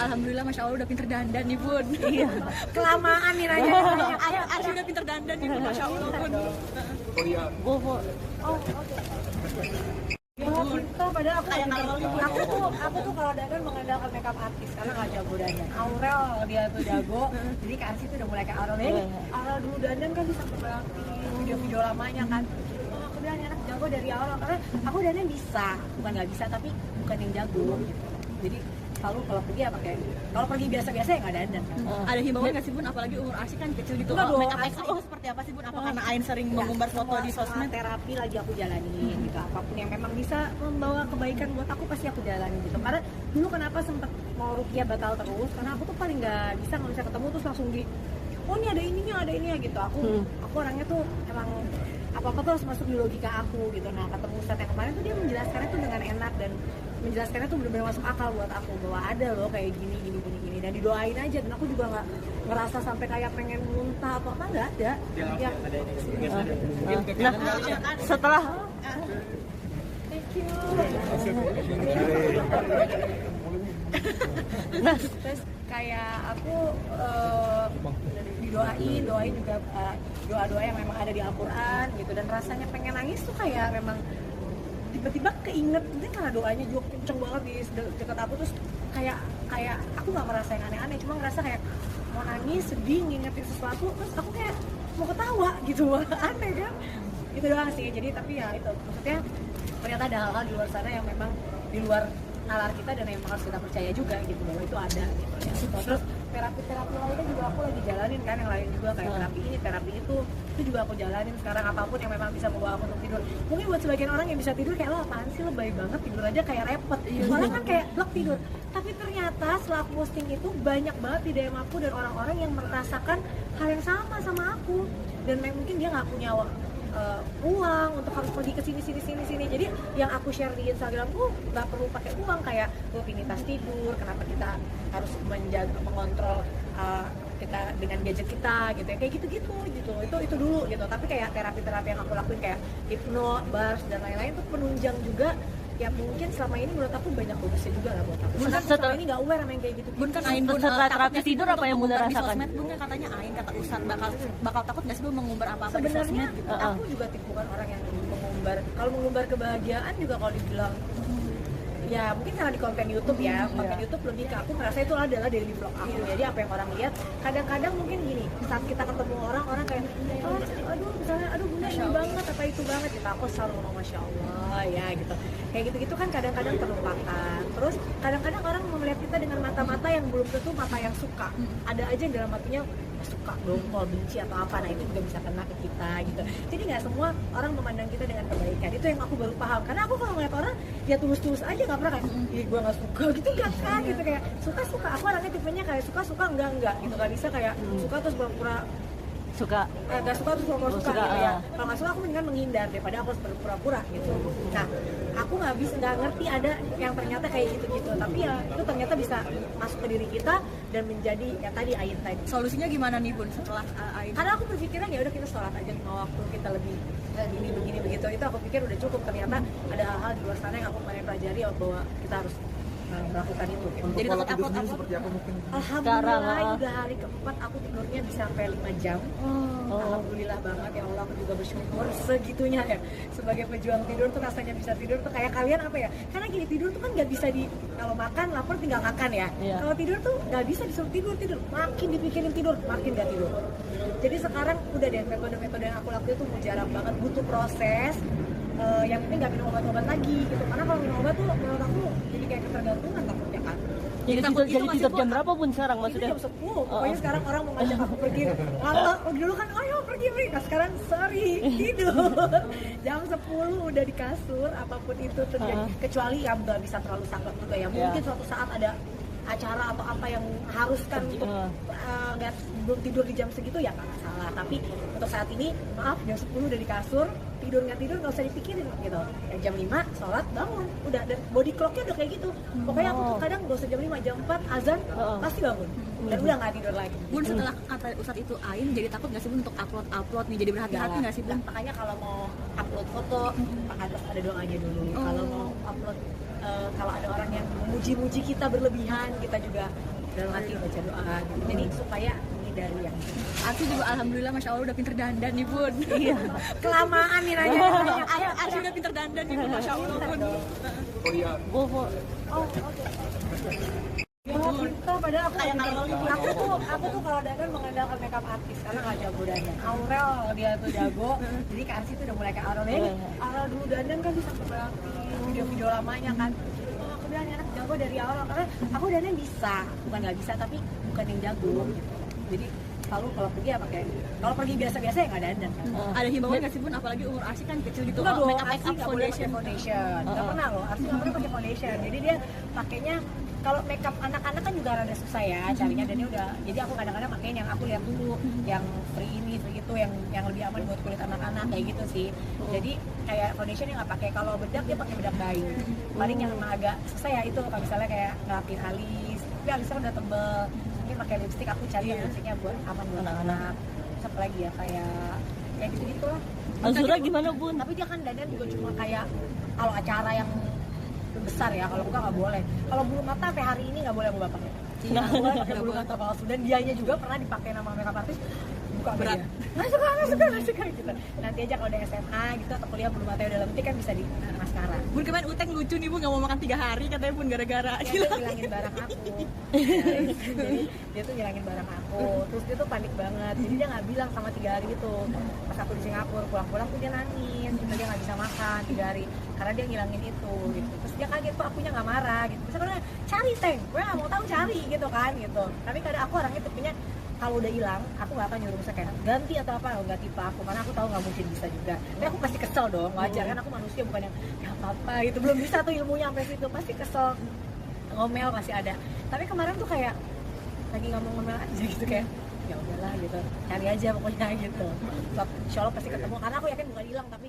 alhamdulillah, masya Allah udah pinter dandan nih Bun. Iya. Kelamaan nih nanya. Arsy udah pinter dandan nih Bun, masya Allah Bun. Bobo. Oh, oke. Ya, pintar, padahal aku tuh kalau dandan mengandalkan makeup artist karena nggak jago dandan. Aurel dia tuh jago, jadi Kak Arsy tuh udah mulai kayak Aurel. Jadi Aurel dulu dandan kan bisa kembali video-video lamanya kan. Oh, aku bilang anak jago dari Aurel karena aku dandan bisa, bukan nggak bisa tapi bukan yang jago gitu. Jadi selalu kalau pergi ya pakai, kalau pergi biasa-biasa ya nggak dandan kan. Ada himbauan nggak sih Bun, apalagi umur Arsy kan kecil gitu. Enggak dong, Makeup Arsy Arsy itu seperti apa sih Bun? Apa karena Ain sering mengumbar foto di sosmed? Terapi lagi aku jalanin gitu, apapun yang memang bisa membawa kebaikan buat aku pasti aku jalanin gitu. Karena dulu kenapa sempet mau rukiah batal terus, karena aku tuh paling nggak bisa kalau bisa ketemu terus langsung di oh ini ada ininya ada ininya gitu. Aku orangnya tuh emang apa-apa tuh harus masuk di logika aku gitu. Nah ketemu Ustadz yang kemarin tuh dia menjelaskannya tuh dengan enak dan menjelaskannya tuh benar-benar masuk akal buat aku bahwa ada loh kayak gini dan didoain aja. Dan aku juga nggak ngerasa sampai kayak pengen muntah atau apa, nggak ada ya. Nah, setelah Thank you. nah, Terus kayak aku doain juga doa-doa yang memang ada di Al-Quran gitu, dan rasanya pengen nangis tuh kayak memang tiba-tiba keinget, mungkin karena doanya juga kenceng banget di dekat aku, terus kayak aku nggak merasa yang aneh-aneh, cuma ngerasa kayak mau nangis, sedih, ngingetin sesuatu, terus aku kayak mau ketawa gitu. Aneh kan, itu doang sih. Jadi tapi ya itu maksudnya ternyata ada hal-hal di luar sana yang memang di luar nalar kita dan yang harus kita percaya juga gitu, bahwa itu ada gitu ya. Terus terapi lainnya juga aku lagi jalanin kan, yang lain juga kayak terapi ini, terapi itu juga aku jalanin sekarang. Apapun yang memang bisa membawa aku untuk tidur. Mungkin buat sebagian orang yang bisa tidur kayak lo apaan sih, lebay banget tidur aja kayak repot. Orang kan kayak blok tidur. Tapi ternyata setelah aku posting itu banyak banget di DM aku dan orang-orang yang merasakan hal yang sama aku. Dan mungkin dia nggak punya uang untuk harus pergi ke sini. Jadi yang aku share di Instagram tuh nggak perlu pakai uang, kayak rutinitas tidur, kenapa kita harus mengontrol kita dengan gadget kita gitu ya, kayak gitu itu dulu gitu. Tapi kayak terapi yang aku lakuin kayak hipno, bars dan lain-lain tuh penunjang juga ya, mungkin selama ini menurut aku banyak bagusnya juga lah buat aku. Karena selama ini nggak aware sama yang kayak gitu. Bun kan Ain Bun setelah terapi tidur apa yang Bunda rasakan? Sosmed Bun kan katanya Ain kata Ustadz bakal takut nggak sih Bun mengumbar apa-apa di sebenarnya sosmed? aku juga bukan orang yang mengumbar. Kalau mengumbar kebahagiaan juga kalau dibilang ya mungkin karena di konten YouTube ya, konten YouTube lebih ke aku merasa itu adalah daily vlog aku. Jadi apa yang orang lihat, kadang-kadang mungkin gini, saat kita ketemu orang kayak aduh misalnya bunda ini banget apa itu banget, kita aku selalu ngomong masya Allah ya gitu. Kayak gitu-gitu kan kadang-kadang terlupakan. Terus kadang-kadang orang melihat kita dengan mata-mata yang belum tentu mata yang suka. Ada aja yang dalam hatinya suka dongkol, benci atau apa, nah itu juga bisa kena ke kita gitu. Jadi nggak semua orang memandang kita dengan kebaikan. Itu yang aku baru paham. Karena aku kalau ngeliat orang ya tulus-tulus aja, nggak pernah kayak ih gue nggak suka gitu, nggak kan gitu. Kayak suka. Aku orangnya tipenya kayak suka enggak gitu. Nggak bisa kayak suka terus pura-pura Suka. Gak suka terus mau suka gitu ya. Kalau nggak suka aku mendingan menghindar daripada aku harus berpura-pura gitu. Nah aku nggak ngerti ada yang ternyata kayak gitu. Tapi ya itu ternyata bisa masuk ke diri kita dan menjadi ya tadi Ain tadi. Solusinya gimana nih Bun setelah Ain? Karena aku berpikirnya ya udah kita sholat aja 5 waktu, kita lebih begini begitu, itu aku pikir udah cukup. Ternyata ada hal-hal di luar sana yang aku kemarin pelajari bahwa kita harus melakukan itu. Jadi pola tidur upload seperti apa mungkin? Alhamdulillah udah hari keempat aku tidurnya bisa sampai 5 jam. Alhamdulillah banget ya Allah, aku juga bersyukur segitunya ya. Sebagai pejuang tidur tuh rasanya bisa tidur tuh kayak kalian apa ya? Karena gini, tidur tuh kan nggak bisa kalau makan lapar tinggal makan ya. Kalau tidur tuh nggak bisa disuruh tidur. Makin dipikirin tidur, makin nggak tidur. Jadi sekarang udah deh metode-metode yang aku lakuin tuh jarang banget, butuh proses. Yang penting nggak minum obat-obat lagi gitu. Karena kalau minum obat tuh menurut aku jadi kayak ketergantungan takutnya kan. Jadi tidur jam berapa Bun sekarang maksudnya? Itu jam 10. Pokoknya sekarang orang mau ngajak aku pergi. Dulu kan ayo pergi. Nah sekarang sorry, tidur. Jam 10 udah di kasur, apapun itu terjadi. Kecuali yang nggak bisa terlalu sakit juga ya. Mungkin suatu saat ada acara atau apa yang haruskan untuk belum tidur di jam segitu ya nggak masalah. Tapi untuk saat ini maaf, jam 10 udah di kasur, tidur nggak usah dipikirin gitu. Ya, jam 5 sholat bangun udah, dan body clocknya udah kayak gitu. Pokoknya aku tuh kadang gak usah jam 5, jam 4 azan pasti bangun dan udah nggak tidur lagi. Bun setelah kata Ustadz itu Ain jadi takut nggak sih Bun untuk upload nih, jadi berhati-hati nggak sih Bun? Makanya kalau mau upload foto harus ada doanya dulu. Kalau mau upload kalau ada orang yang memuji-muji kita berlebihan, kita juga dalam hati baca doa gitu. Jadi supaya dari yang Arsi juga alhamdulillah masya Allah udah pinter dandan nih bun. Iya. kelamaan nih nanya. Arsi udah pinter dandan nih bun, masya Allah bun. Bobo. Oh, oke. Pintar, padahal aku tuh kalau dandan mengandalkan makeup artis karena nggak jago dandan. Aurel dia tuh jago, jadi ke Arsi tuh udah mulai kayak Aurel. Aurel dulu dandan kan bisa berarti video-video lamanya kan. Oh, aku bilang anak jago dari awal karena aku dandan bisa, bukan nggak bisa tapi bukan yang jago. Gitu. Jadi selalu kalau pergi ya pakai, kalau pergi biasa-biasa ya nggak dandan kan. Ada himbauan nggak sih bun, apalagi umur Arsi kan kecil gitu, Enggak dong, make Arsi up nggak boleh pakai foundation. Nggak pernah loh, Arsi nggak pernah pakai foundation. Jadi dia pakainya, kalau makeup anak-anak kan juga rada susah ya carinya, dan dia udah, jadi aku kadang-kadang pakein yang aku lihat dulu, yang free ini, free itu, yang lebih aman buat kulit anak-anak kayak gitu sih. Jadi kayak foundation yang nggak pakai, kalau bedak dia pakai bedak kayu. Paling yang emang agak susah ya itu, kalau misalnya kayak ngelapin alis, tapi alisnya udah tebel. Mungkin pakai lipstick, aku cari yang lipsticknya buat aman buat anak-anak. Terus apa lagi ya, kayak gitu-gitu lah. Azura gimana bun? Tapi dia kan dandan juga cuma kayak kalau acara yang besar ya, kalau bukan nggak boleh. Kalau bulu mata sampai hari ini nggak boleh aku pakai. Nggak boleh pakai bulu mata palsu, dan dianya juga pernah dipakai nama makeup artis, buka Berat. dia. Nggak suka gitu. Nanti aja kalau udah SMA gitu atau kuliah bulu matanya udah lentik kan bisa di maskara. Bun kemarin Uteng lucu nih bun, nggak mau makan 3 hari katanya bun gara-gara Dia tuh ngilangin barang aku. Jadi dia tuh ngilangin barang aku. Terus dia tuh panik banget. Jadi dia nggak bilang sama 3 hari itu. Pas aku di Singapura pulang-pulang tuh dia nangis. Gitu, dia nggak bisa makan 3 hari karena dia ngilangin itu. Gitu. Terus dia kaget kok akunya nggak marah. Gitu. Terus aku bilang, cari Teng, gue nggak mau tahu cari gitu kan. Gitu. Tapi kadang aku orangnya tipenya kalau udah hilang, aku nggak akan nyuruh misalnya kayak ganti atau apa, nggak tipe aku, karena aku tahu nggak mungkin bisa juga. Tapi aku pasti kesel dong, wajar kan, aku manusia bukan yang ya apa-apa gitu, belum bisa tuh ilmunya sampai situ, pasti kesel, ngomel pasti ada. Tapi kemarin tuh kayak lagi ngomel aja gitu, kayak ya udahlah gitu, cari aja pokoknya gitu. Insya Allah pasti ketemu, karena aku yakin bukan hilang tapi